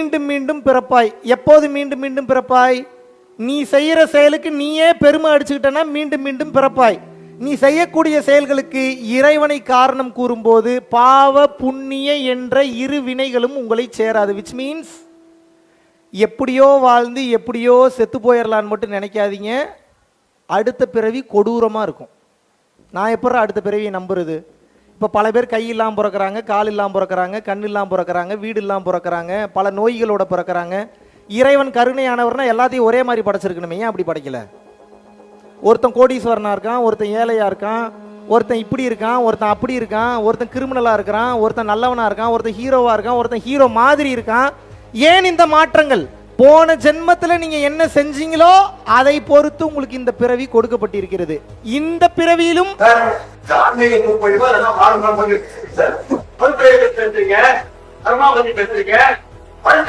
மீண்டும் மீண்டும் பிறப்பாய். எப்போது மீண்டும் மீண்டும் பிறப்பாய்? நீ செய்யற செயலுக்கு நீயே பெருமை அடிச்சுக்கிட்டனா மீண்டும் மீண்டும் பிறப்பாய். நீ செய்யக்கூடிய செயல்களுக்கு இறைவனை காரணம் கூறும்போது பாவ புண்ணிய என்ற இரு வினைகளும் உங்களை சேராது. விச் மீன்ஸ் எப்படியோ வாழ்ந்து எப்படியோ செத்து போயிடலான்னு மட்டும் நினைக்காதீங்க. அடுத்த பிறவி கொடூரமாக இருக்கும். நான் எப்போ அடுத்த பிறவியை நம்புறது? இப்போ பல பேர் கை இல்லாமல் பிறக்கிறாங்க, கால் இல்லாமல் பிறக்கிறாங்க, கண் இல்லாமல் பிறக்கிறாங்க, வீடு இல்லாமல் பிறக்கிறாங்க, பல நோய்களோட பிறக்கிறாங்க. இறைவன் கருணையானவர்னா எல்லாத்தையும் ஒரே மாதிரி படைச்சிருக்கணுமே, ஏன் அப்படி படைக்கல? ஒருத்தன் கோடீஸ்வரனா இருக்கான், ஒருத்தன் ஏழையா இருக்கான், ஒருத்தன் இப்படி இருக்கான், ஒருத்தன் அப்படி இருக்கான், ஒருத்தன் கிரிமினலா இருக்கிறான், ஒருத்தன் நல்லவனா இருக்கான், ஒருத்தன் ஹீரோவா இருக்கான், ஒருத்தன் ஹீரோ மாதிரி இருக்கான். ஏன் இந்த மாற்றங்கள்? போன ஜென்மத்துல நீங்க என்ன செஞ்சீங்களோ அதை பொறுத்து உங்களுக்கு இந்த பிறவி கொடுக்கப்பட்டிருக்கிறது. இந்த பிறவியிலும்